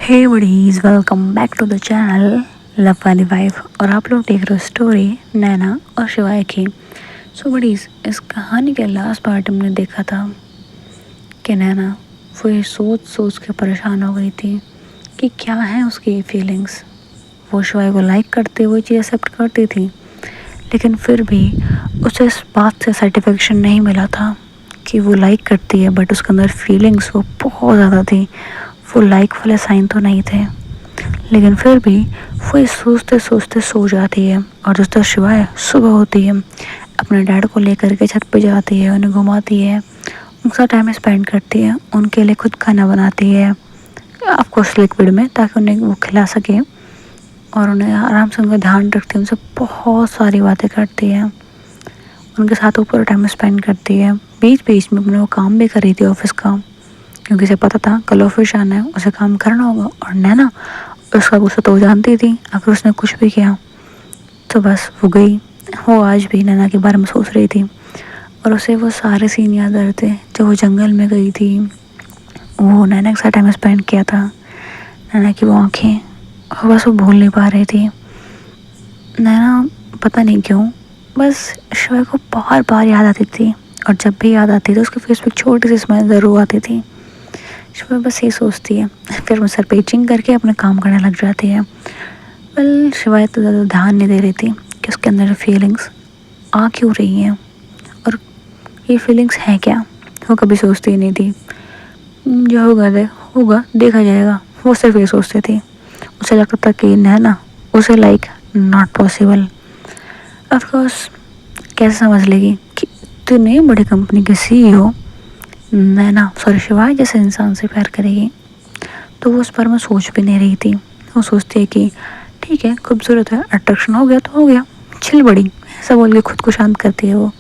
Hey buddies, welcome back to the channel love वाली wife. और आप लोग देख रहे हो स्टोरी नैना और शिवाय की। सो बडीज, इस कहानी के लास्ट पार्ट हमने देखा था कि नैना वो ये सोच सोच के परेशान हो गई थी कि क्या है उसकी फीलिंग्स। वो शिवाय को लाइक करते हुए चीज़ एक्सेप्ट करती थी, लेकिन फिर भी उसे इस बात से सर्टिफिकेशन नहीं मिला था कि वो लाइक करती है, बट उसके अंदर फीलिंग्स वो बहुत ज़्यादा थी। वो लाइक वाले साइन तो नहीं थे, लेकिन फिर भी वो सोचते सोचते सो जाती है। और जिस तरह शिवाय सुबह होती है अपने डैड को लेकर के छत पे जाती है, उन्हें घुमाती है, उनके साथ टाइम स्पेंड करती है, उनके लिए खुद खाना बनाती है ऑफकोर्स लिक्विड में, ताकि उन्हें वो खिला सके और उन्हें आराम से उनका ध्यान रखती है, उनसे बहुत सारी बातें करती है, उनके साथ ऊपर टाइम स्पेंड करती है। बीच बीच में अपने वो काम भी कर रही थी ऑफिस का, क्योंकि उसे पता था कल ऑफिस आना है, उसे काम करना होगा। और नैना उसका गुस्सा तो जानती थी, अगर उसने कुछ भी किया तो बस वो गई। वो आज भी नैना के बारे में सोच रही थी और उसे वो सारे सीन याद आ रहे थे जब वो जंगल में गई थी, वो नैना के साथ टाइम स्पेंड किया था, नैना की वो आँखें, और बस वो भूल नहीं पा रही थी। नैना पता नहीं क्यों बस शिवा को बार बार याद आती थी, और जब भी याद आती थी उसके फेस पे छोटी सी स्माइल ज़रूर आती थी। शिवा बस ये सोचती है, फिर वो सर पे इचिंग करके अपना काम करने लग जाती है। वेल, शिवा तो ज़्यादा ध्यान नहीं दे रही थी कि उसके अंदर फीलिंग्स आ क्यों रही हैं और ये फीलिंग्स हैं क्या। वो कभी सोचती ही नहीं थी, जो होगा देखा जाएगा। वो सिर्फ ये सोचती थी। उसे लगता था कि नैना उसे लाइक नॉट पॉसिबल। ऑफकोर्स कैसे समझ लेगी कि इतने बड़ी कंपनी के CEO नैना शिवाय जैसे इंसान से प्यार करेगी। तो वो उस पर मैं सोच भी नहीं रही थी। वो सोचती है कि ठीक है, खूबसूरत है, अट्रैक्शन हो गया तो हो गया, चिल बड़ी, ऐसा बोल के खुद को शांत करती है। वो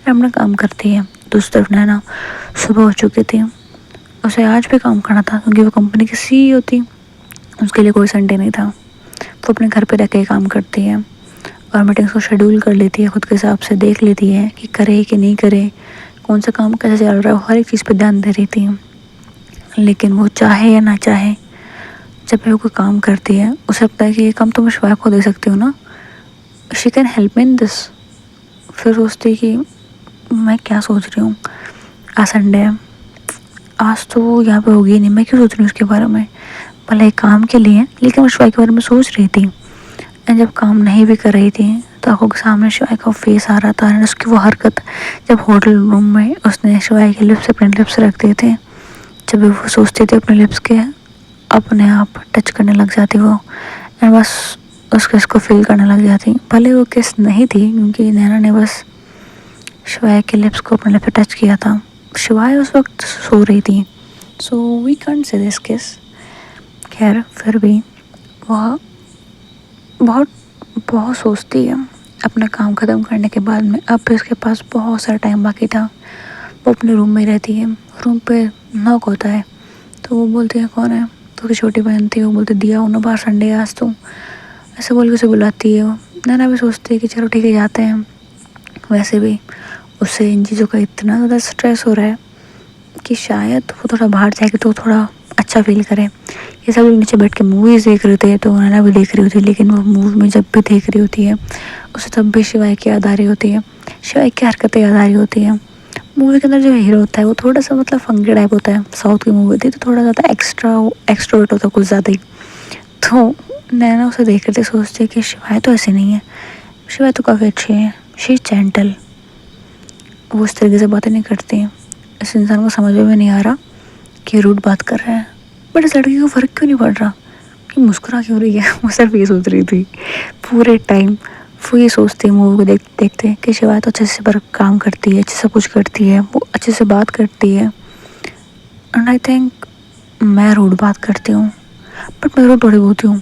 अपना काम करती है। दूसरी तरफ नैना सुबह हो चुकी थी, उसे आज भी काम करना था क्योंकि वो कंपनी की CEO थी। उसके लिए कोई संडे नहीं था। वो अपने घर पे रह के काम करती है और मीटिंग्स को शेड्यूल कर लेती है, खुद के हिसाब से देख लेती है कि करे कि नहीं करे, कौन सा काम कैसे चल रहा है, हर एक चीज़ पे ध्यान दे रही थी। लेकिन वो चाहे या ना चाहे, जब भी वो कोई काम करती है उसे लगता है कि ये काम तो मैं शिवा को दे सकती हूँ ना, she can help me in this. फिर सोचती कि मैं क्या सोच रही हूँ, आज संडे है, आज तो वो यहाँ पे होगी नहीं, मैं क्यों सोच रही हूँ उसके बारे में। भले एक काम के लिए, लेकिन मैं शिवा के बारे में सोच रही थी। एंड जब काम नहीं भी कर रही थी तो आंखों के सामने शिवाय का फेस आ रहा था, और उसकी वो हरकत जब होटल रूम में उसने शिवाय के लिप्स अपने लिप्स रख दिए थे, जब भी वो सोचती थी अपने लिप्स के अपने आप टच करने लग जाती वो, एंड बस उस किस को फील करने लग जाती। भले वो किस नहीं थी, क्योंकि नैना ने बस शिवाय के लिप्स को अपने लिप पे टच किया था। शिवाय उस वक्त सो रही थी, so we can't say this kiss. खैर, फिर भी वह बहुत बहुत सोचती है अपना काम ख़त्म करने के बाद में। अब भी उसके पास बहुत सारा टाइम बाकी था। वो अपने रूम में रहती है, रूम पे नॉक होता है तो वो बोलती है कौन है, तो उसकी छोटी बहन थी। वो बोलती दिया हो ना, बाहर संडे आज तो, ऐसे बोल के उसे बुलाती है। वो नैना भी सोचती है कि चलो ठीक है जाते हैं। वैसे भी उससे इन चीज़ों का इतना ज़्यादा स्ट्रेस हो रहा है कि शायद वो थोड़ा बाहर जाएगी तो थोड़ा अच्छा फील करे। ये सब लोग नीचे बैठ के मूवीज़ देख रहे थे तो नैना भी देख रही होती है, लेकिन वो मूवी में जब भी देख रही होती है उसे तब भी शिवाय की याद आ रही होती है, शिवाय की हरकतें याद आ रही होती है। मूवी के अंदर जो हीरो होता है वो थोड़ा सा फंकी टाइप होता है। साउथ की मूवी थी तो थोड़ा ज़्यादा एक्स्ट्रोवर्ट होता है, कुछ ज़्यादा ही। तो नैना उसे देख कर सोचती है कि शिवाय तो ऐसी नहीं है, शिवाय तो काफ़ी अच्छी है, शी इज़ जेंटल। वो इस तरीके से बातें नहीं करती। इस इंसान को समझ में नहीं आ रहा कि रूड बात कर रहा है, बट इस लड़की को फ़र्क क्यों नहीं पड़ रहा कि मुस्कुरा क्यों रही है। वो सिर्फ ये सोच रही थी पूरे टाइम। वो ये सोचती मूवी को देखते देखते कि शिवाय तो अच्छे से पर काम करती है, अच्छे से कुछ करती है, वो अच्छे से बात करती है। एंड आई थिंक मैं रूड बात करती हूँ, बट मैं रूड थोड़ी होती हूँ,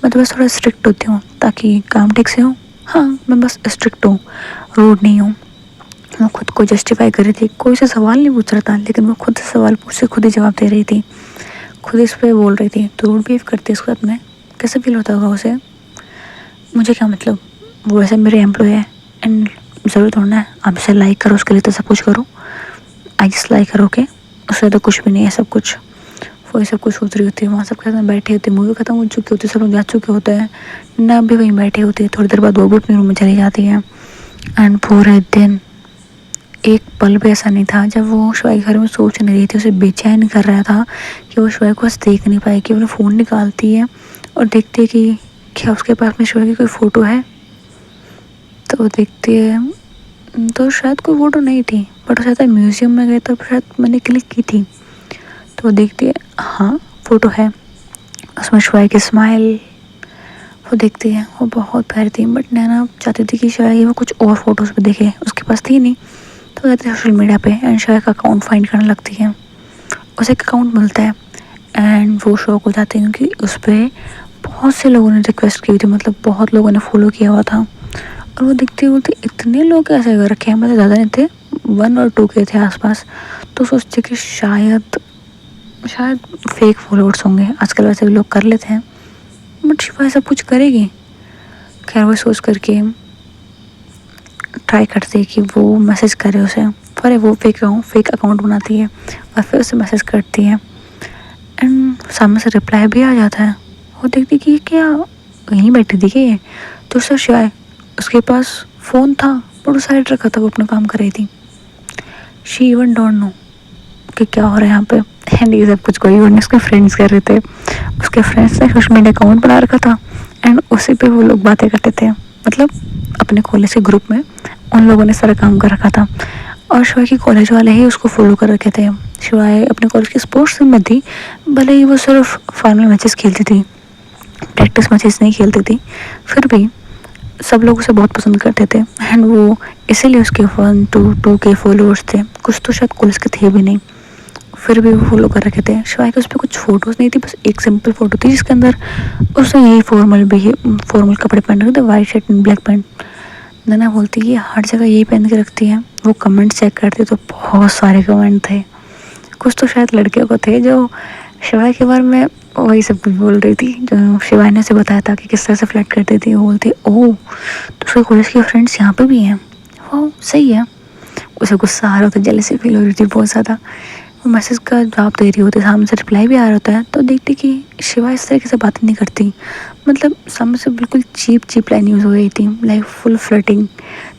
मैं तो बस थोड़ा स्ट्रिक्ट होती हूँ ताकि काम ठीक से हो। हाँ, मैं बस स्ट्रिक्ट हूँ, रूड नहीं हूँ। वो खुद को जस्टिफाई कर रही थी, कोई से सवाल नहीं पूछ रहा था, लेकिन वो खुद से सवाल पूछ से खुद ही जवाब दे रही थी, खुद इस पर बोल रही थी। तो रूड बिहेव करती है उसके साथ में, कैसे फील होता होगा उसे। मुझे क्या मतलब, वो ऐसे मेरे एम्प्लॉय है एंड ज़रूर थोड़ा है आप इसे लाइक करो, उसके लिए तो सब कुछ करो, आई जस्ट लाइक करो, ओके, उससे तो कुछ भी नहीं है सब कुछ। वही सब कुछ सोच रही होती है, वहाँ सब के साथ बैठे होते, मूवी खत्म हो चुकी होती है, सब लोग जा चुके होते हैं, ना भी वहीं बैठे होते हैं। थोड़ी देर बाद वो भी अपने रूम में चली जाती है। एंड पूरे दिन एक पल भी ऐसा नहीं था जब वो शिवाय घर में सोच नहीं रही थी, उसे बेचैन कर रहा था कि वो शिवाय को बस देख नहीं पाएगी। वो फ़ोन निकालती है और देखती है कि क्या उसके पास में शिवाय की कोई फ़ोटो है। तो वो देखती है तो शायद कोई फ़ोटो नहीं थी, बट शायद म्यूज़ियम में गए तो शायद मैंने क्लिक की थी। तो वो देखती है, हाँ फ़ोटो है, उसमें शिवाय की स्माइल वो देखती है, वो बहुत प्यारी थी। बट नैना चाहती थी कि शायद वो कुछ और फोटोज़ भी देखे, उसके पास थी नहीं। तो जाती है सोशल मीडिया पे एंड शायद का अकाउंट फाइंड करने लगती है। उसे एक अकाउंट मिलता है एंड वो शौक हो जाती है क्योंकि उस पर बहुत से लोगों ने रिक्वेस्ट की हुई थी, मतलब बहुत लोगों ने फॉलो किया हुआ था। और वो दिखती बोलती इतने लोग ऐसे कर रखे हैं, मतलब ज़्यादा नहीं थे, 1 और 2 के थे आसपास। तो सोचते कि शायद फेक फॉलोअर्स होंगे, आजकल वैसे भी लोग कर लेते हैं, बट शिवा सब कुछ करेगी। खैर वो सोच करके ट्राई करती है कि वो मैसेज करे उसे, पर वो फेक अकाउंट बनाती है और फिर उसे मैसेज करती है एंड सामने से रिप्लाई भी आ जाता है। वो देखती कि क्या यहीं बैठी थी क्या ये, तो उससे शायद उसके पास फ़ोन था पर वो साइड रखा था, वो अपना काम कर रही थी। शी इवन डोंट नो कि क्या हो रहा है यहाँ पे। एंड ये सब कुछ कोई और नहीं, उसके फ्रेंड्स कर रहे थे। उसके फ्रेंड्स ने सोशल मीडिया अकाउंट बना रखा था एंड उसी पे वो लोग बातें करते थे, मतलब अपने कॉलेज के ग्रुप में उन लोगों ने सारा काम कर रखा था। और शिवाय की कॉलेज वाले ही उसको फॉलो कर रखे थे। शिवाय अपने कॉलेज की स्पोर्ट्स टीम में थी, भले ही वो सिर्फ फाइनल मैचेस खेलती थी, प्रैक्टिस मैचेस नहीं खेलती थी, फिर भी सब लोग उसे बहुत पसंद करते थे। एंड वो इसीलिए उसके 1-2 के फॉलोअर्स थे, कुछ तो शायद कॉलेज के थे भी नहीं, फिर भी वो फॉलो कर रखे थे। शिवाय के उस पर कुछ फ़ोटोज़ नहीं थी, बस एक सिंपल फ़ोटो थी जिसके अंदर उसने यही फॉर्मल कपड़े पहन रखे थे, white shirt and black pant. Naina बोलती है हर जगह यही पहन के रखती है। वो कमेंट चेक करती तो बहुत सारे कमेंट थे, कुछ तो शायद लड़कियों को थे जो शिवाय के बारे में वही सब कुछ बोल रही थी, जो शिवाय ने उसे बताया था कि किस तरह से फ्लर्ट करती थी। वो बोलती ओह तो उसके कॉलेज के फ्रेंड्स यहाँ पे भी हैं, वो सही है। उसे गुस्सा आ रहा था, जेलसी फील हो रही थी बहुत ज़्यादा। वो मैसेज का जवाब दे रही होती, सामने से रिप्लाई भी आ रहा होता है, तो देखती कि शिवा इस तरीके से बातें नहीं करती, मतलब सामने से बिल्कुल चीप लाइन यूज़ हो रही थी, लाइक फुल फ्लर्टिंग।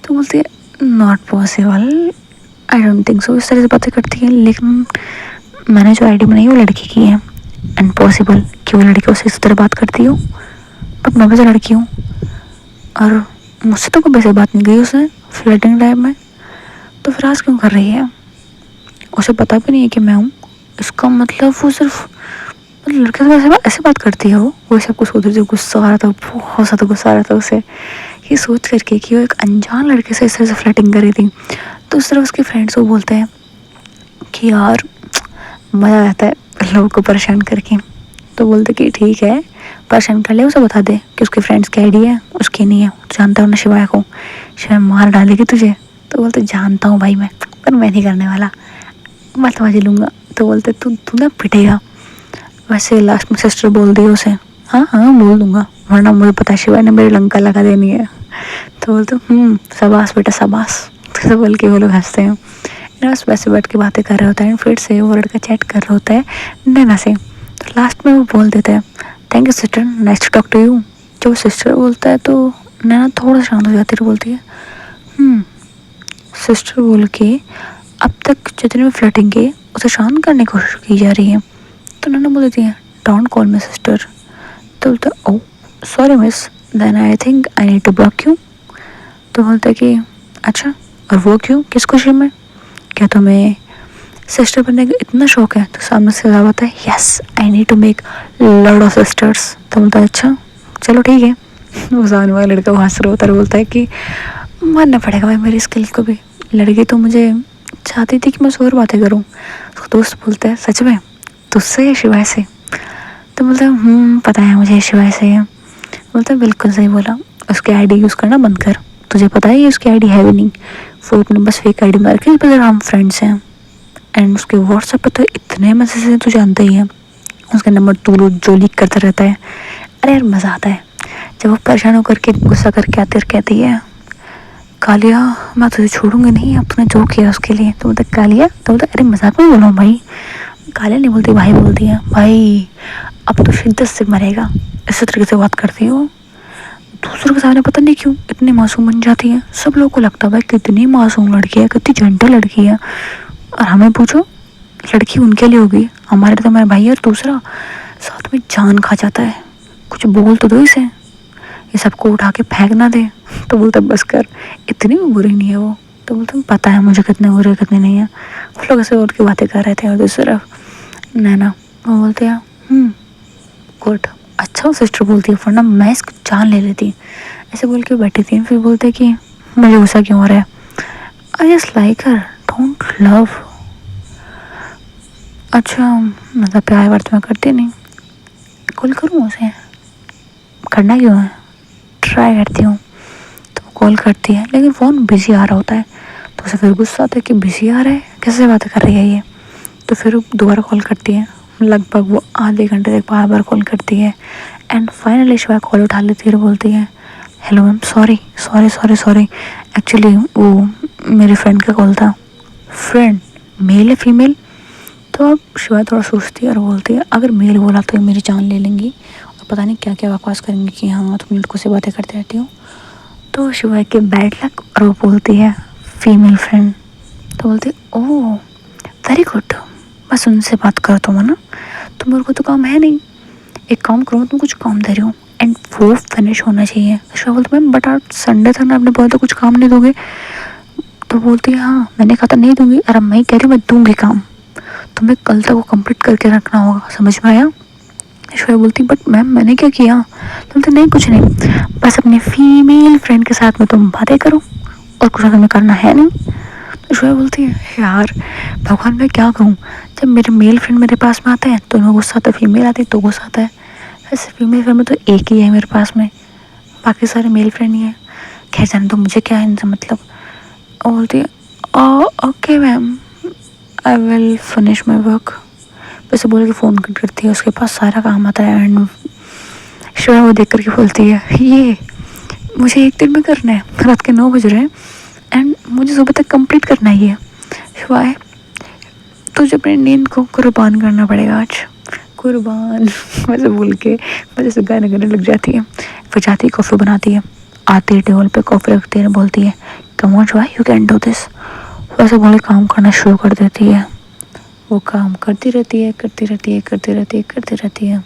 तो बोलती है not possible, I don't think so, इस तरह से बातें करती है। लेकिन मैंने जो आईडी बनाई वो लड़की की है एंड पॉसिबल कि वो लड़की उससे इस तरह बात करती हो, बट मैं भी तो लड़की हूँ और मुझसे तो कभी ऐसे बात नहीं गई उसने फ्लर्टिंग टाइम में, तो फिर आज क्यों कर रही है। उसे पता भी नहीं है कि मैं हूँ, इसका मतलब वो सिर्फ मतलब लड़के से ऐसे बात करती है। वो सब कुछ सोच रही थी, गुस्सा आ रहा था, बहुत ज़्यादा गुस्सा आ रहा था उसे ये सोच करके कि वो एक अनजान लड़के से इस तरह से फ्लर्टिंग कर रही थी। तो उस तरह उसके फ्रेंड्स को बोलते हैं कि यार मज़ा आता है लोगों को परेशान करके। तो बोलते कि ठीक है परेशान कर ले, उसे बता दे कि उसके फ्रेंड्स की आईडी है, उसकी नहीं है, जानता हूँ ना शिवाय को, शिवाय मार डालेगी तुझे। तो बोलते जानता हूँ भाई मैं, पर मैं नहीं करने वाला, मैं तो बाजी लूँगा। तो बोलते तू ना पिटेगा। वैसे लास्ट में सिस्टर बोल दी उसे, हाँ हाँ बोल दूँगा, वरना मुझे पता है शिवाय ने मेरी लंका लगा देनी है। तो बोलते शाबाश बेटा शाबाश। तो बोल के वो लोग हंसते हैं। बस वैसे बैठ के बातें कर रहे होता है, फिर से वो लड़का चैट कर रहा होता है नैना से। तो लास्ट में वो बोल देते हैं thank you sister, nice to talk to you. जब सिस्टर बोलता है तो नैना थोड़ा शांत हो जाती है, बोलती है सिस्टर बोल के अब तक जितने भी फ्लर्टिंग के उसे शांत करने की कोशिश की जा रही है। तो नैना बोल देती है डोंट कॉल मी सिस्टर। तो बोलता है oh sorry miss, then I think I need to block you. तो बोलता है कि अच्छा और वो क्यों, किस खुशी में, क्या तुम्हें सिस्टर बनने का इतना शौक है। तो सामने से जवाब आता है yes I need to make lot of sisters. तो बोलता है अच्छा चलो ठीक है। वो सामने वाला लड़का हंस रहा होता है, बोलता है कि मानना पड़ेगा भाई मेरी स्किल को भी, लड़की तो मुझे चाहती थी कि मैं और बातें करूँ। तो दोस्त बोलता है सच में तुझसे या शिवाय से। तो बोलता है पता है मुझे शिवाय से है। बोलता है बिल्कुल सही बोला, उसकी आईडी यूज़ करना बंद कर, तुझे पता है ये उसकी आईडी है भी नहीं, वो अपने बस फेक आईडी मार के इधर हम फ्रेंड्स हैं। एंड उसके व्हाट्सएप पे तो इतने मैसेज हैं तू जानता ही है, उसका नंबर तू जो लीक करता रहता है। अरे यार मज़ा आता है जब वो परेशान होकर के गुस्सा करके आती और कहती है कालिया मैं तुझे छोड़ूंगी नहीं, अब तूने जो किया उसके लिए। तो मतलब कालिया, तो बोलता अरे मजाक में बोला भाई, काले नहीं बोलती, भाई बोलती है। भाई अब तो शिद्दत से मरेगा, इस तरीके से बात करती है वो। दूसरों के सामने पता नहीं क्यों इतनी मासूम बन जाती है। सब लोगों को लगता है भाई कितनी मासूम लड़की है, कितनी जेंटल लड़की है। और हमें पूछो, लड़की उनके लिए होगी, हमारे तो मेरा भाई है। और दूसरा साथ में जान खा जाता है, कुछ बोल तो दो इसे, ये सबको उठा के फेंक ना दे। तो बोलता बस कर, इतनी भी बुरी नहीं है वो। तो बोलते पता है मुझे कितने बुरे कितने नहीं है। वो लोग ऐसे उठ के बातें कर रहे थे। और दूसरी तरफ नैना वो बोलते हैं गुड, अच्छा। वो सिस्टर बोलती है वरना मैं इसको जान ले लेती, ऐसे बोल के बैठी थी। फिर बोलते कि मुझे गुस्सा क्यों हो रहा है, I just like her, don't love. अच्छा मतलब प्यार व्यार तो मैं करती नहीं, कॉल करूँ उसे, करना क्यों है, ट्राई करती हूँ। तो वो कॉल करती है लेकिन फ़ोन बिजी आ रहा होता है। तो उसे फिर गुस्सा आता है कि बिजी आ रहा है, कैसे बातें कर रही है ये। तो फिर दोबारा कॉल करती है, लगभग वो आधे घंटे तक बार बार कॉल करती है। एंड फाइनली शिवा कॉल उठा लेती है और बोलती है hello ma'am, sorry sorry sorry sorry, actually वो मेरे फ्रेंड का कॉल था। फ्रेंड मेल है फीमेल? तो अब शिवा थोड़ा सोचती है और बोलती है अगर मेल बोला तो ये मेरी जान ले लेंगी और पता नहीं क्या क्या बकवास करेंगी कि हाँ तुम लड़कों से बातें करते रहती हो। तो शिवा के बैड लक, और वो बोलती है फीमेल फ्रेंड। तो बोलती ओह वेरी गुड, बस उनसे बात करता हूँ ना, तो मेरे को तो काम है नहीं, एक काम करो तुम कुछ काम दे रही हो एंड वो फिनिश होना चाहिए। शिवा बोलती मैम बट आज संडे था ना, आपने बोला तो कुछ काम नहीं दोगे। तो बोलती है हाँ मैंने कहा था नहीं दूंगी, अरे मैं कह रही हूँ मैं दूंगी काम, तुम्हें कल तक वो कंप्लीट करके रखना होगा, समझ में आया। ऐश्वर्या बोलती बट मैम मैंने क्या किया। तो बोलते नहीं कुछ नहीं, बस अपनी फीमेल फ्रेंड के साथ में तुम बातें करो और कुछ तुम्हें करना है नहीं। तो ऐश्वर्या बोलती है यार भगवान मैं क्या कहूँ, जब मेरे मेल फ्रेंड मेरे पास में आते हैं तो उन्हें गुस्सा आता है, फीमेल आती है तो गुस्सा आता है। वैसे फीमेल फ्रेंड में तो एक ही है मेरे पास में, बाकी सारे मेल फ्रेंड ही है। खैर जाने तो मुझे क्या है इनसे मतलब। और बोलती है okay ma'am I will finish my work. वैसे बोल के फ़ोन कट करती है, उसके पास सारा काम आता है। एंड शिवा वो देख करके बोलती है ये मुझे एक दिन में करना है, रात के 9 बज रहे हैं एंड मुझे सुबह तक कंप्लीट करना है ये। शिवा है तुझे अपनी नींद को कुर्बान करना पड़ेगा आज, कुर्बान। वैसे बोल के वजह से गाने गाने लग जाती है। फिर जाती है कॉफ़ी बनाती है, आती है टेबल पे कॉफ़ी रखती है, बोलती है come on Shiva you can do this. वैसे बोले काम करना शुरू कर देती है। वो काम करती रहती है करती रहती है करती रहती है करती रहती है।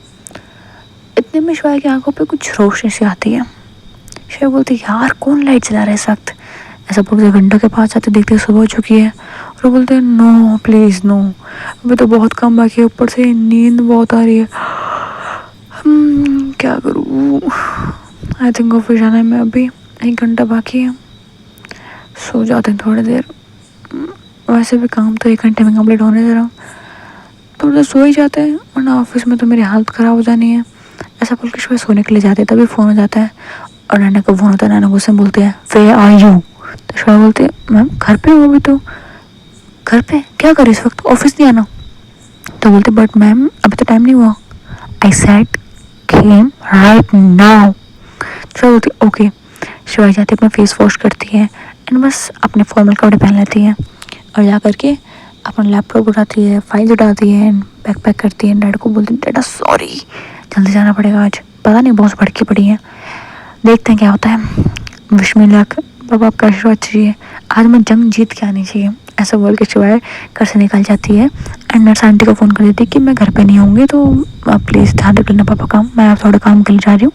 इतने में शिवा की आंखों पे कुछ रोशनी सी आती है। शिवा बोलती है यार कौन लाइट जला रहा है इस वक्त। ऐसा बोलते विंडो के पास जाते देखते सुबह हो चुकी है। और वो बोलते हैं नो प्लीज़ नो, अभी तो बहुत काम बाकी है, ऊपर से नींद बहुत आ रही है। क्या करूँ, आई थिंक ऑफिस जाना है, मैं अभी 1 घंटा बाकी है, सो जाते हैं थोड़ी देर। वैसे भी काम तो 1 घंटे में कंप्लीट होने दे रहा हूँ, थोड़ा देर सो ही जाते हैं वरना ऑफिस में तो मेरी हालत ख़राब हो जानी है। ऐसा बोल के सुबह सोने के लिए जाते हैं तभी फ़ोन हो जाता है और नैना को फ़ोन होता है। नैना गुस्से में बोलते हैं वे आर यू। तो शिवा बोलते हैं मैम घर पे हो, अभी तो घर पे क्या कर इस वक्त, ऑफिस नहीं आना। तो बोलते बट मैम अभी तो टाइम नहीं हुआ, I said came right now. Shiva बोलती ओके। शिवा जाती है अपना फेस वॉश करती है एंड बस अपने फॉर्मल कपड़े पहन लेती है और जा करके अपना लैपटॉप उठाती है, फाइल उठाती है एंड बैग पैक करती है। डैड को बोलती है डैडा सॉरी जल्दी जाना पड़ेगा आज, पता नहीं बहुत भड़की पड़ी है, देखते हैं क्या होता है। विश मी लक, बाबा आपका आशीर्वाद चाहिए, आज मैं जंग जीत के आनी चाहिए। ऐसा बोल के शिवाय घर से निकल जाती है एंड नर्स आंटी को फ़ोन कर देती है कि मैं घर पे नहीं होंगी तो आप प्लीज़ ध्यान रख लेना पापा काम, मैं थोड़ा काम के लिए जा रही हूँ,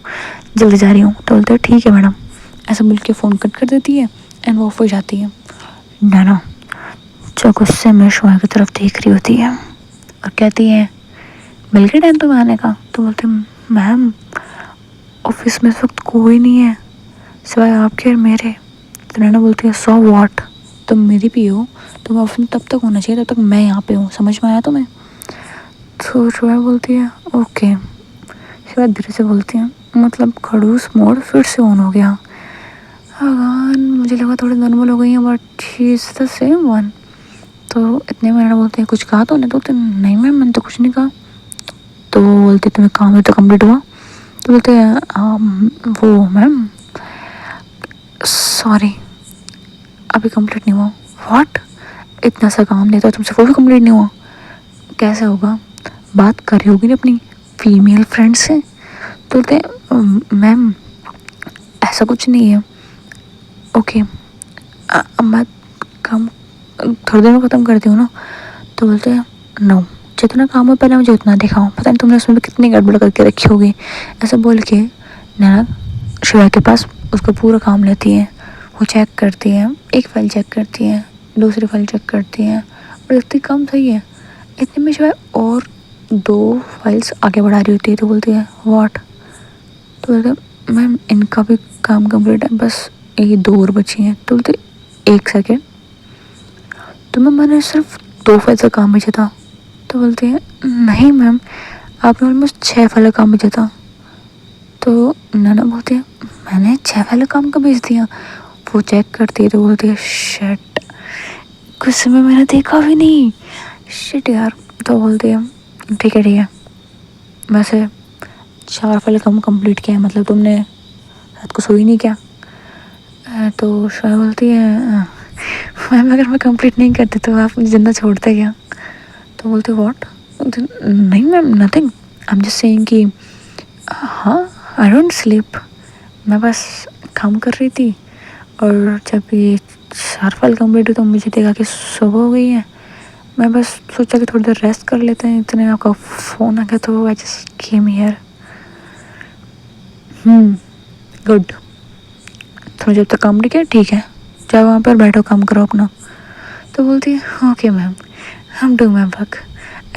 जल्दी जा रही हूँ। तो बोलते हैं ठीक है मैडम। ऐसा बोल के फ़ोन कट कर देती है एंड वो ऑफिस जाती है। नैना जो गुस्से में शिवा की तरफ देख रही होती है और कहती है मिल गया टाइम तुम्हें आने का। तो बोलते मैम ऑफिस में इस वक्त कोई नहीं है सिवाय आपके और मेरे। तो नैना बोलती है सो वॉट, तुम मेरी भी हो, तुम ऑफिस में तब तक होना चाहिए तब तक मैं यहाँ पे हूँ, समझ में आया तुम्हें। तो शिवा बोलती है ओके। शिवा धीरे से बोलती है मतलब खड़ूस मोड फिर से ऑन हो गया। भगवान मुझे लगा थोड़ी नॉर्मल हो गई है but she is the same one. तो इतने में नैना बोलते हैं कुछ कहा तो नहीं। तो नहीं मैम मैंने तो कुछ नहीं कहा। तो वो बोलती तुम्हें काम है तो कम्प्लीट हुआ। तो बोलते हैं वो मैम सॉरी अभी कंप्लीट नहीं हुआ। व्हाट, इतना सा काम नहीं था तुमसे वो भी कंप्लीट नहीं हुआ, कैसे होगा, बात कर रही होगी ना अपनी फीमेल फ्रेंड से। तो बोलते मैम ऐसा कुछ नहीं है, ओके मैं काम थोड़ी देर में ख़त्म करती हूँ ना। तो बोलते हैं नो, जितना काम है पहले मुझे उतना दिखाओ, पता नहीं तुमने उसमें भी कितनी गड़बड़ करके रखी होगी। ऐसा बोल के नैना शिवा के पास उसका पूरा काम लेती है। वो चेक करती है, एक फ़ाइल चेक करती है, दूसरी फाइल चेक करती है और देखती काम सही है। इतने में शिवा और 2 फाइल्स आगे बढ़ा रही होती है। तो बोलती है व्हाट। तो बोलते मैम इनका भी काम कंप्लीट है, बस ये 2 और बची हैं। तो बोलते 1 सेकेंड, तो मैंने सिर्फ 2 फाइल का काम भेजा था। तो बोलती है नहीं मैम आपने ऑलमोस्ट 6 फाइल का काम भेजा था। तो नैना बोलती है मैंने 6 फाइल का काम का भेज दिया। वो चेक करती है तो बोलती है शिट, कुछ समय मैंने देखा भी नहीं, शिट यार। तो बोलती है ठीक है वैसे 4 फाइल काम कंप्लीट किया है, मतलब तुमने रात को सोई नहीं क्या। तो शाह बोलती है मैम अगर मैं कंप्लीट नहीं करती तो आप मुझे जिंदा छोड़ते क्या। तो बोलते व्हाट। नहीं ma'am nothing, I am just saying कि हाँ आई डोंट स्लीप, मैं बस काम कर रही थी और जब ये 4 फाइल कंप्लीट हुई तो मुझे देखा कि सुबह हो गई है। मैं बस सोचा कि थोड़ी देर रेस्ट कर लेते हैं, इतने आपका फ़ोन आ गया तो I just came here. Good, थोड़ा जब तक काम नहीं किया ठीक है, जाओ वहाँ पर बैठो काम करो अपना। तो बोलती है ओके मैम हम डू मैम वर्क,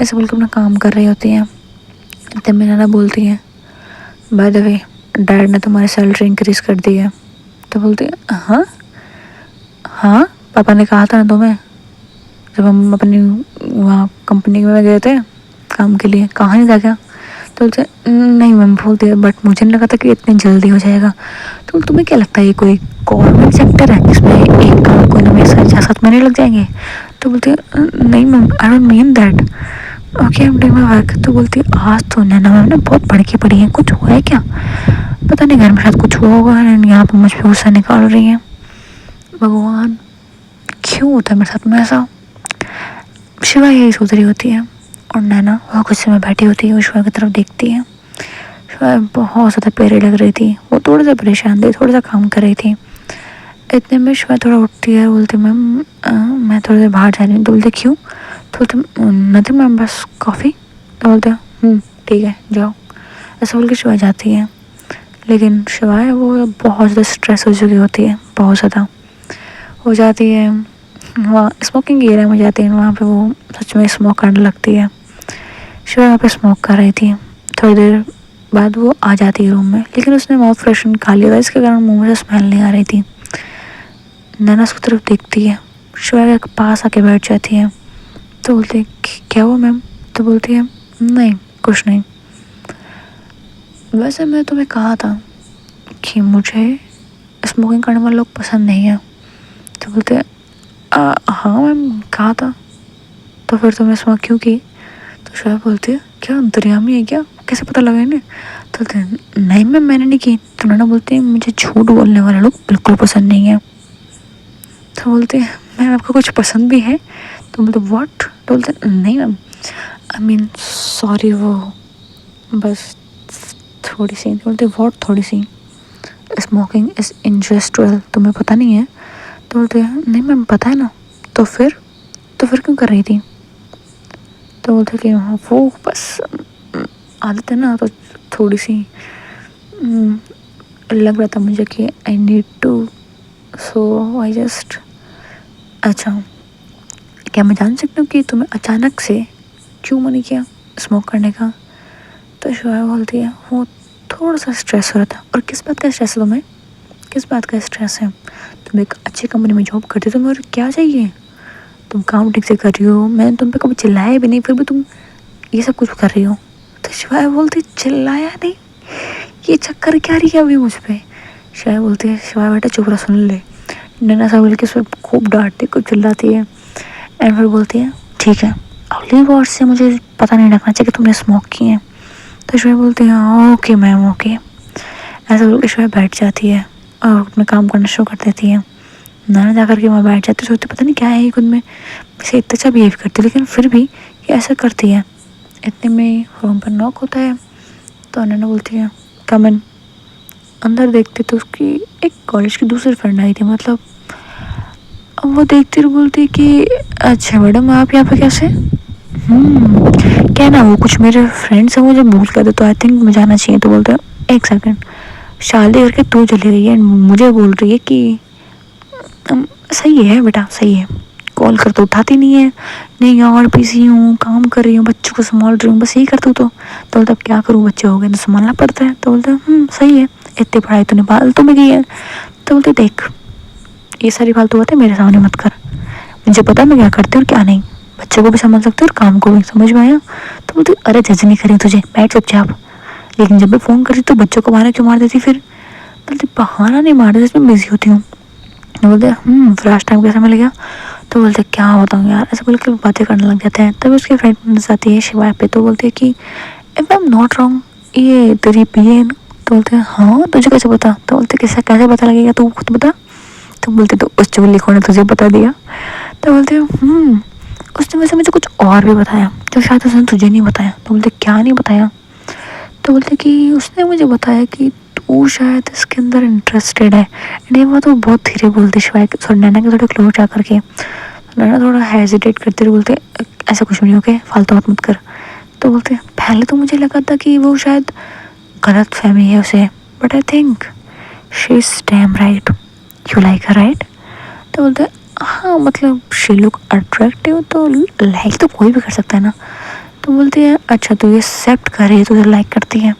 ऐसे बोल के अपना काम कर रही होती हैं। तब मेरी नाना बोलती है बाय द वे डैड ने तुम्हारी सैलरी इंक्रीज़ कर दी है। तो बोलती है हाँ हाँ पापा ने कहा था ना तुम्हें, जब हम अपनी वहाँ कंपनी में गए थे काम के लिए, कहाँ नहीं था क्या। तो बोलते नहीं मैम बोलती है बट मुझे नहीं लगा था कि इतनी जल्दी हो जाएगा। तो तुम्हें क्या लगता है ये कोई गवर्नमेंट सेक्टर है इसमें एक कोई ना 6-7 महीने लग जाएंगे। तो बोलती है नहीं ma'am I don't mean that, okay I am doing my work. तो बोलती है आज तो नैना मैम ने बहुत भड़की पड़ी है, कुछ हुआ है क्या, पता नहीं घर में शायद कुछ हुआ होगा एंड यहाँ पर मुझ पर गुस्सा निकाल रही है। भगवान क्यों होता है मेरे साथ में ऐसा। शिवा यही सोच रही होती है और नैना वहाँ गुस्से में बैठी होती है, वो शिवा की तरफ देखती है। शिवा बहुत ज़्यादा प्यारी लग रही थी, वो थोड़ा सा परेशान थी, थोड़ा सा काम कर रही थी। इतने में शिवा थोड़ा उठती है, बोलती मैम मैं थोड़ी देर बाहर जा रही हूँ। तो बोलते क्यों। तो बोलते नथिंग मैम बस कॉफ़ी। तो बोलते ठीक है जाओ, ऐसा बोल के शिवा जाती है। लेकिन शिवा है वो बहुत ज़्यादा स्ट्रेस हो चुकी होती है, बहुत ज़्यादा हो जाती है। वहाँ स्मोकिंग एरिया में जाती है, वहाँ पे वो सच में स्मोक करने लगती है। शिवा वहाँ पे स्मोक कर रही थी, थोड़ी देर बाद वो आ जाती है रूम में, लेकिन उसने माउथ फ्रेशन खा लिया था, इसके कारण मुंह में से स्मेल नहीं आ रही थी। नैना उसकी तरफ देखती है, शिवा के पास आके बैठ जाती है। तो बोलती है क्या हुआ मैम। तो बोलती है नहीं कुछ नहीं, वैसे मैं तुम्हें कहा था कि मुझे स्मोकिंग करने वाले लोग पसंद नहीं है। तो बोलते हैं हाँ मैम कहा था, तो फिर तुमने स्मोक क्यों की। तो शायद बोलती है क्या दरियामी है क्या, कैसे पता लगा इन्हें। तो नहीं मैम मैंने नहीं की। तो नैना बोलती है मुझे झूठ बोलने वाले लोग बिल्कुल पसंद नहीं है। तो बोलते हैं मैम आपको कुछ पसंद भी है। तो बोलते व्हाट। तो बोलते नहीं मैम आई मीन सॉरी वो बस थोड़ी सी। बोलते व्हाट थोड़ी सी, स्मोकिंग इज़ इंडस्ट्रियल, तुम्हें पता नहीं है। तो बोलते हैं नहीं मैम पता है ना। तो फिर क्यों कर रही थी। तो बोलते कि हाँ वो बस आदत है ना, तो थोड़ी सी लग रहा था मुझे कि I need to, so I just. अच्छा क्या मैं जान सकती हूँ कि तुम्हें अचानक से क्यों मन किया स्मोक करने का। तो शिवा बोलती है वो थोड़ा सा स्ट्रेस हो रहा था। और किस बात का स्ट्रेस है तुम्हें, किस बात का स्ट्रेस है। तुम एक अच्छी कंपनी में जॉब करते हो, तुम्हें और क्या चाहिए, तुम काम ठीक से कर रही हो, मैंने तुम पे कभी चिल्लाया भी नहीं, फिर भी तुम ये सब कुछ कर रही हो। तो शिवाय बोलती चिल्लाया नहीं, ये चक्कर क्या रही है अभी मुझ पर। शिवाय बोलती है शिवाय बेटा चुप रहा सुन ले। नैना सा बोल के उस पर खूब डांटती खूब चिल्लाती है एंड फिर बोलती है ठीक है अगली बार से मुझे पता नहीं रखना चाहिए कि तुमने स्मोक किए हैं। तो शिवाय बोलती है ओके मैम ओके, ऐसा बोल के शिवाय बैठ जाती है और अपना काम करना शुरू कर देती है। नैना जा करके वहाँ बैठ जाती, सोचती पता नहीं क्या है ये खुद में, इसे इतना अच्छा बिहेव करती, लेकिन फिर भी ये ऐसा करती है। इतने में रूम पर नॉक होता है तो नैना बोलती है कम इन। अंदर देखते तो उसकी एक कॉलेज की दूसरी फ्रेंड आई थी। मतलब अब वो देखती और बोलती कि अच्छा मैडम आप यहाँ पे कैसे? क्या ना वो कुछ मेरे फ्रेंड्स हैं मुझे भूल कर दे तो आई थिंक मुझे जाना चाहिए। तो बोलते हैं एक सेकंड, शादी करके तू चली गई है मुझे बोल रही है कि सही है बेटा सही है, कॉल कर तो उठाती नहीं है। नहीं यार बिजी हूँ, काम कर रही हूँ, बच्चों को संभाल रही हूँ, बस यही करती हूँ। तो बोलता अब क्या करूँ, बच्चे हो गए तो संभालना पड़ता है। तो बोलते सही है, इतनी पढ़ाई तूने फालतू में की है। तो बोलते देख ये सारी फालतू बातें मेरे सामने मत कर, मुझे पता है मैं क्या करती हूँ और क्या नहीं, बच्चों को भी समझ सकती हूँ और काम को भी, समझ में आया? तो बोलती अरे जज नहीं करी तुझे, बैठ चुपचाप। लेकिन जब मैं फ़ोन करती तो बच्चों को बहाना क्यों मार देती फिर? बोलती बहाना नहीं मार देती, मैं बिजी होती हूँ। बोलते फिर आज टाइम कैसे मिल गया? तो बोलते क्या बताऊँ यार, ऐसे बोल के बातें करने लग जाते हैं। तब उसकी फ्रेंड आती है शिवाय पे। तो बोलती है कि if I am not wrong ये तेरी पीए है ना? तो बोलते हैं हाँ तुझे कैसे पता? तो बोलते कैसे कैसे पता लगेगा, तू खुद बता। तो बोलते तो उस चुगली ने तुझे बता दिया। तो बोलते उसने वैसे मुझे कुछ और भी बताया जो शायद उसने तुझे नहीं बताया। तो बोलते क्या नहीं बताया? तो बोलते कि उसने मुझे बताया कि तू शायद इसके अंदर इंटरेस्टेड है। नहीं वो तो बहुत धीरे बोलते शिवाय सॉरी नैना के थोड़े क्लोज जा करके। नैना थोड़ा हेजिटेट करते हुए बोलते ऐसा कुछ नहीं, ओके फालतू बात मत कर। तो बोलते पहले तो मुझे लगा था कि वो शायद गलत फहमी है उसे, but I think she is damn right, you like her right? तो बोलते हाँ मतलब शी लुक अट्रैक्टिव, तो लाइक तो कोई भी कर सकता है ना। तो बोलती है अच्छा तू ये एक्सेप्ट कर रही है, तुझे लाइक करती है,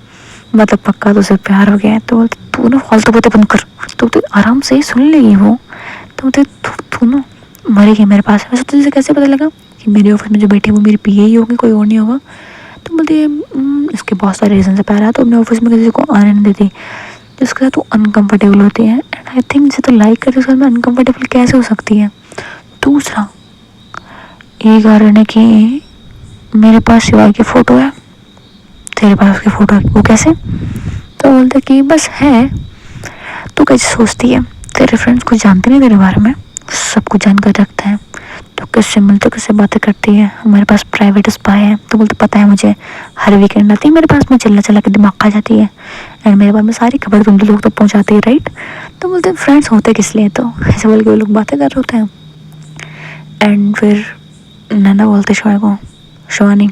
मतलब पक्का तुझे प्यार हो गया है। तो बोलते तू ना फालतू बातें बंद कर, तो आराम से सुन लेगी वो। तो बोलते तू ना मरेगी मेरे पास। वैसे तुझे कैसे पता लगा कि मेरे ऑफिस में जो बैठे वो मेरी पीए ही होगी, कोई और नहीं होगा? तो बोलती है इसके बहुत सारे रीज़न से प्यार है तो अपने ऑफिस में किसी को आने नहीं देती जिसके साथ वो अनकंफर्टेबल होती है। एंड आई थिंक जिसे तो लाइक करती है उसके साथ में अनकंफर्टेबल कैसे हो सकती है? दूसरा ये कारण है कि मेरे पास शिवाय की फ़ोटो है, तेरे पास उसकी फ़ोटो है, वो कैसे? तो बोलते कि बस है। तू कैसे सोचती है, तेरे फ्रेंड्स कुछ जानते नहीं तेरे बारे में, सब कुछ जान कर रखते हैं। तो किससे मिलते किससे बातें करती है, हमारे पास प्राइवेट स्पा है। तो बोलते पता है मुझे, हर वीकेंड आती है मेरे पास में, चिल्ला चिल्ला के दिमाग खा जाती है एंड मेरे बारे में सारी खबर तुम लोग तक पहुँचाती है राइट? तो बोलते फ्रेंड्स होते किस लिए, तो ऐसे बोल के वो लोग बातें कर रहे होते हैं। एंड फिर नैना बोलते शिवानी को शिवानी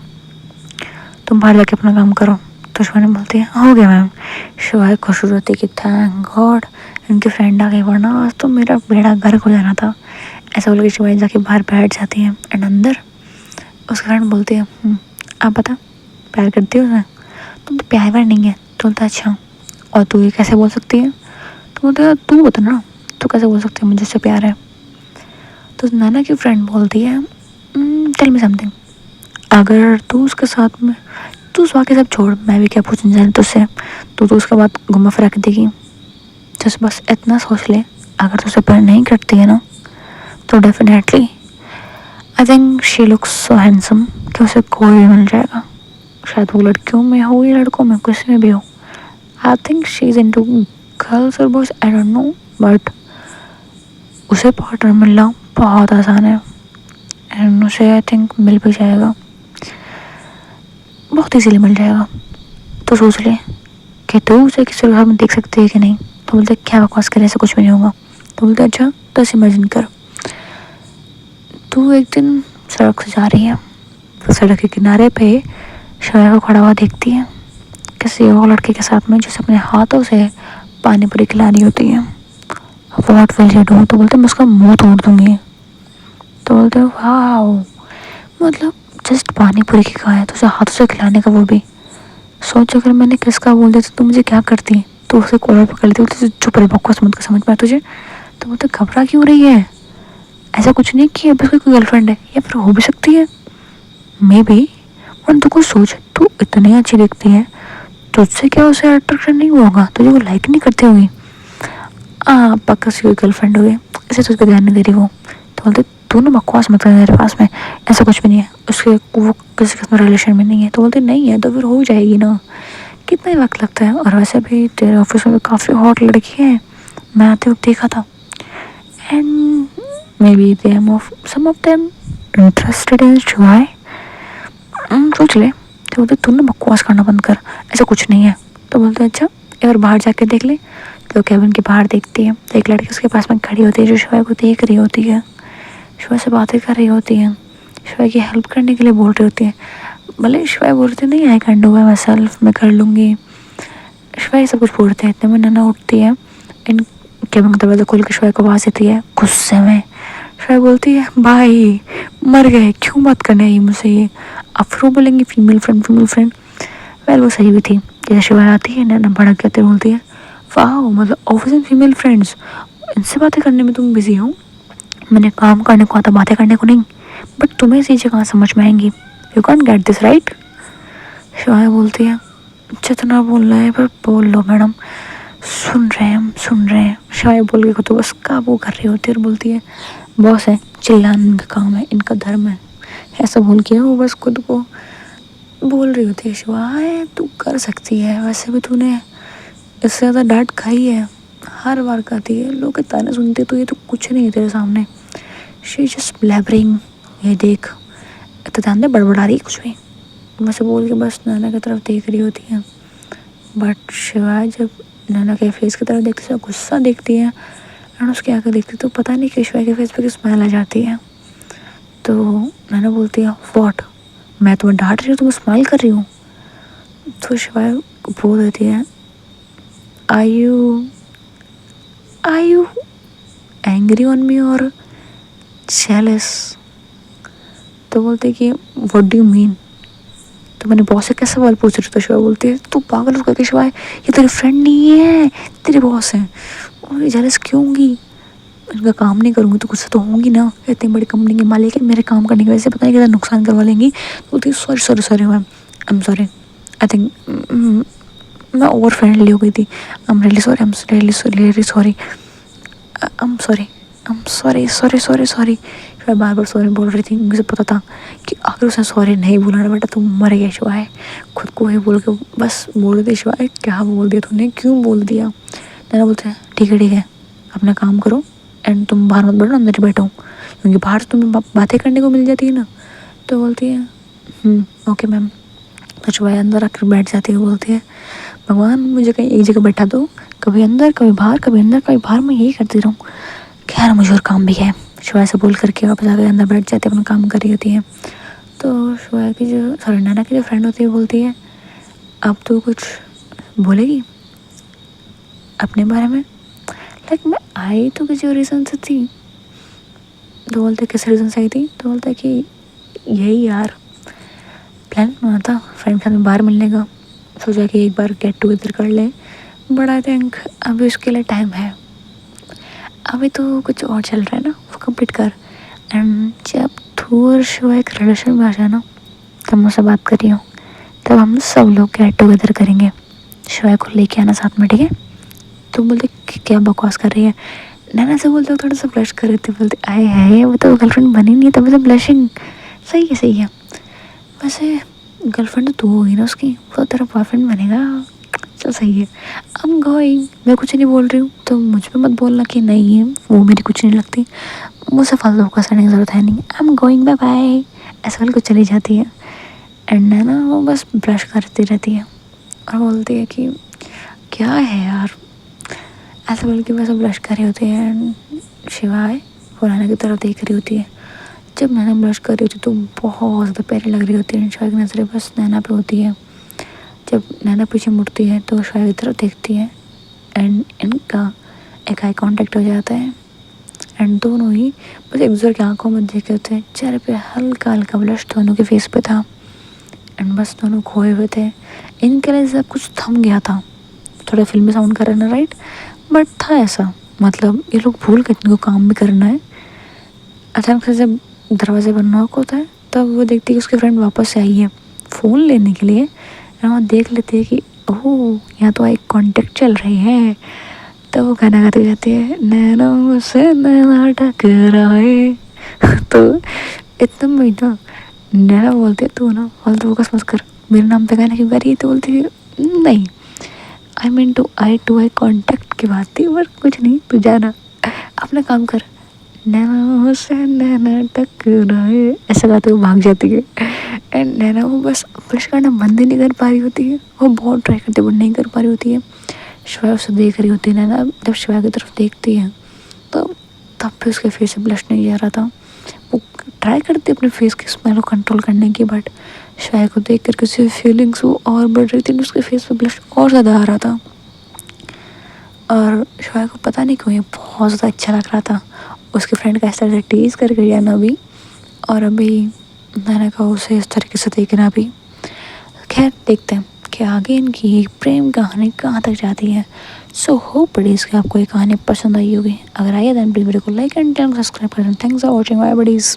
तुम बाहर जाके अपना काम करो। तो शिवानी बोलती है हो गया मैम। शिवानी खुश हो जाती है कि थैंक गॉड इनकी फ्रेंड आ गई, वरना आज तो मेरा बेड़ा गर्क हो जाना था। ऐसा बोल के शिवानी जाके बाहर बैठ जाती है। एंड अंदर उसकी फ्रेंड बोलती है आप बता प्यार करती हो उसे? तुम तो प्यार व्यार नहीं है। तो बोलता अच्छा और तू ये कैसे बोल सकती है? तो बोलता तू बता ना, तू कैसे बोल सकती है मुझे उससे प्यार है? तो नैना की फ्रेंड बोलती है टेल मी समथिंग, अगर तू उसके साथ में, तू उस वाक़ई सब छोड़, मैं भी क्या पूछना चाहती तुझसे, तो उसके बाद घुमा फिरा के देगी। तो बस इतना सोच ले, अगर तुझसे प्यार नहीं करती है ना तो definitely I think she looks so handsome कि उसे कोई भी मिल जाएगा, शायद वो लड़कियों में हो या लड़कों में, किसी में भी हो। I think she is into girls और boys, I don't know, but उसे पार्टनर मिलना बहुत आसान है एंड उसे आई थिंक मिल भी जाएगा, बहुत इजीली मिल जाएगा। तो सोच ले कि तू उसे किसी और में देख सकती है कि नहीं? तो बोलते क्या बकवास करे, ऐसा कुछ भी नहीं होगा। तो बोलते अच्छा तो ऐसे इमेजिन कर, तू एक दिन सड़क से जा रही है, तो सड़क के किनारे पे शोया को खड़ा हुआ देखती है किसी और लड़के के साथ में जिसे अपने हाथों से पानी पूरी खिला रही होती है। What will you do? तो बोलते मैं उसका मुंह तोड़ दूंगी। तो बोलते वाह, मतलब जस्ट पानी पूरी की कहा है तो उसे हाथों से खिलाने का, वो भी सोच अगर मैंने किसका बोल दिया तो मुझे क्या करती? तो उसे कॉलर पकड़ लेती, बोलती चुप रहे बकवास मत कर, समझ में आया तुझे? तो बोलते घबरा क्यों रही है, ऐसा कुछ नहीं कि अब उसकी कोई गर्लफ्रेंड है, या फिर हो भी सकती है मे बी। और तू कुछ सोच, तू इतनी अच्छी दिखती है, तुझसे क्या उसे अट्रैक्शन नहीं हुआ होगा, तुझे वो लाइक नहीं करती होगी? पक्का उसकी कोई गर्लफ्रेंड होगी, इसे तुझ पर ध्यान नहीं दे रही वो। तो बोलते तू ना बकवास मत कर मेरे पास में, ऐसा कुछ भी नहीं है, उसके वो किसी किस्म रिलेशन में नहीं है। तो बोलते नहीं है तो फिर हो जाएगी ना, कितना ही वक्त लगता है, और वैसे भी तेरे ऑफिस में काफ़ी हॉट लड़की है, मैं आते वक्त देखा था and maybe some of them interested in Shivaay. सोच ले। तो बोलते तू ना बकवास करना बंद कर, ऐसा कुछ नहीं है। तो बोलते अच्छा एक बार बाहर जाके देख ले। तो केबिन के बाहर देखती है तो एक लड़की उसके पास में खड़ी होती है जो शिवा को देख रही होती है, शिवा से बातें कर रही होती है, शिवा की हेल्प करने के लिए बोल रही होती है। भले शिवा बोलते नहीं I can do by my self, मैं कर लूँगी। शिवा ये सब कुछ बोलते हैं। इतने में नैना उठती है, इन केबिन का दरवाजा खोल के शिवा को आवाज़ देती है गुस्से में। शिवा बोलती है भाई मर गए, क्यों बात करने आई मुझसे ये, आप फिर वो बोलेंगी female friend female friend. Well वो सही भी थी। जैसे शिवा आती है नैना भड़क जाते बोलती है वाह मतलब ऑफिस में फीमेल फ्रेंड्स, इनसे बातें करने में तुम बिजी हो, मैंने काम करने को आता बातें करने को नहीं। बट तुम्हें इसी चीज़ें कहाँ समझ में आएंगी, you can get this right. शिवाय बोलती है जितना बोल रहे हैं पर बोल लो मैडम, सुन रहे हैं हम सुन रहे हैं। शिवाय बोल के खुद तो बस काबू कर रही होती है और बोलती है बॉस है चिल्लाना इनका काम है, इनका धर्म है, ऐसा बोल के वो बस खुद को बोल रही होती है शिवाय तू कर सकती है, वैसे भी तूने इससे ज़्यादा डांट खाई है, हर बार खाती है, लोग के ताने सुनते तो ये तो कुछ नहीं है तेरे सामने। शी जस्ट ब्लैबरिंग, ये देख इतना ध्यान दे बड़बड़ा रही है कुछ भी, वैसे बोल के बस नैना की तरफ देख रही होती है। बट शिवा जब नैना के फेस की तरफ देखती है गुस्सा देखती है और उसके आगे देखती तो पता नहीं कि शिवा के फेस पे किस स्माइल आ जाती है। तो नैना बोलती है व्हाट, मैं तुम्हें डांट रही हूँ तुम्हें स्माइल कर रही हूँ। तो शिवा बोल देती है are you angry on me और जेलस। तो बोलते कि व्हाट डू यू मीन, तो मैंने बॉस से कैसे सवाल पूछ रही, तो शिवा बोलती है तू पागल हो गया शिवा, ये तेरी फ्रेंड नहीं है तेरे बॉस है, और जेलस क्यों होंगी, इनका काम नहीं करूँगी तो गुस्सा तो होंगी ना, इतनी बड़ी कंपनी के मालिक है, मेरे काम करने की वजह से पता नहीं कितना नुकसान करवा लेंगी। तो बोलती है sorry sorry sorry ma'am I am sorry, I think मैं ओवर फ्रेंडली हो गई थी, I am really sorry, I am really sorry, I am sorry, I am sorry sorry sorry sorry. मैं बार बार सॉरी बोल रही थी, मुझे पता था कि अगर उसने सॉरी नहीं बोला ना बेटा तो मर गया शिवाय। खुद को ही बोल के बस बोल रही थी शिवाय क्या बोल दिया तूने, क्यों बोल दिया। नैना बोलते हैं ठीक है अपना काम करो एंड तुम बाहर मत बैठो अंदर ही बैठो, क्योंकि बाहर तुम्हें बातें करने को मिल जाती है ना। तो बोलती है ओके मैम। तो शिवाय अंदर आकर बैठ जाती है, बोलती है भगवान मुझे कहीं एक जगह बैठा दो, कभी अंदर कभी बाहर कभी अंदर कभी बाहर, मैं यही करती रहूँ, खैर मुझे और काम भी है। शिवाय से बोल करके वापस आकर अंदर बैठ जाते अपना काम कर रही होती है। तो शिवाय की जो सॉरी नैना की जो फ्रेंड होती है बोलती है अब तो कुछ बोलेगी अपने बारे में, लाइक मैं आई तो किसी और रीज़न से थी। तो बोलते किस रीज़न से आई थी, तो बोलता है कि यही यार प्लान बना था फ्रेंड के साथ बाहर मिलने का, सोचा कि एक बार गेट टुगेदर कर ले, बट आई थिंक अभी उसके लिए टाइम है, अभी तो कुछ और चल रहा है ना वो कंप्लीट कर, एंड जब तू और शिवा एक रिलेशन में आ जाए ना तब मुझसे बात कर रही हूँ, तब हम सब लोग गेट टुगेदर करेंगे, शिवा को लेके आना साथ में ठीक है। तो बोलते क्या बकवास कर रही है, नैना से बोलते थोड़ा सा ब्लश कर रही थी, बोलते आए है वो तो गर्लफ्रेंड बनी नहीं तब तो ब्लशिंग, सही है वैसे गर्लफ्रेंड तो तू होगी ना उसकी, वो तेरा बॉयफ्रेंड बनेगा, चल सही है। आई एम गोइंग, मैं कुछ नहीं बोल रही हूँ तो मुझ पे मत बोलना कि नहीं है वो मेरी कुछ नहीं लगती, मुझसे फालतू बकवास करने की ज़रूरत है नहीं, I am going bye bye, ऐसा वाली कुछ चली जाती है। एंड है ना वो बस ब्लश करती रहती है और बोलती है कि क्या है यार, ऐसा बोल के बस ब्लश कर रही होती है। एंड शिवाय वो नैना की तरफ देख रही होती है, जब नैना ब्लश कर रही होती है तो बहुत ज़्यादा प्यारी लग रही होती है, शिवाय की नज़रें बस नैना पे होती है। जब नैना पीछे मुड़ती है तो शिवाय की तरफ देखती है एंड इनका एक आई कांटेक्ट हो जाता है एंड दोनों ही बस एक दूसरे की आंखों में देख रहे होते हैं, चेहरे पे हल्का हल्का ब्लश दोनों के फेस पे था एंड बस दोनों खोए हुए थे, इनके लिए सब कुछ थम गया था, थोड़ा फिल्मी साउंड कर रहे ना राइट, बट था ऐसा, मतलब ये लोग भूल गए इनको काम भी करना है। अचानक से जब दरवाजे पर नॉक होता है तब वो देखती है कि उसकी फ्रेंड वापस से आई है फ़ोन लेने के लिए, और देख लेते हैं कि ओह यहाँ तो एक कांटेक्ट चल रही है। तो वो गाना गाते जाती है नैनों से नैना टकराए तो इतना मीठा। नैना बोलती है तू ना फालतू फोकस मत कर, मेरे नाम पे गाना क्यों गा रही है, तो बोलती है नहीं I mean to I contact की बात थी, पर कुछ नहीं तू जाना अपना काम कर, नैना से नैना टकराए ऐसा गाते हुए भाग जाती है। एंड नैना वो बस ब्लश करना बंद ही नहीं कर पा रही होती है। वो बहुत ट्राई करती है बट नहीं कर पा रही होती है। श्वेता उसे देख रही होती है। नैना जब श्वेता की तरफ देखती है तो तब भी उसके फेस से ब्लश नहीं जा रहा था। वो ट्राई करती अपने फेस की स्मेल को कंट्रोल करने की, बट श्वेता को देख कर किसी फीलिंग्स वो और बढ़ रही थी। उसके फेस पे ब्लश और ज़्यादा आ रहा था और श्वेता को पता नहीं क्यों ये बहुत ज़्यादा अच्छा लग रहा था। उसके फ्रेंड का इस तरह से टीज कर गई है ना अभी, और अभी मैंने कहा उसे इस तरीके से देखना भी। खैर देखते हैं कि आगे इनकी प्रेम कहानी कहाँ तक जाती है। सो होप बडीज़ कि आपको ये कहानी पसंद आई होगी। अगर आई है देन प्लीज वीडियो को लाइक एंड चैनल सब्सक्राइब कर दें। Thanks for watching bye buddies.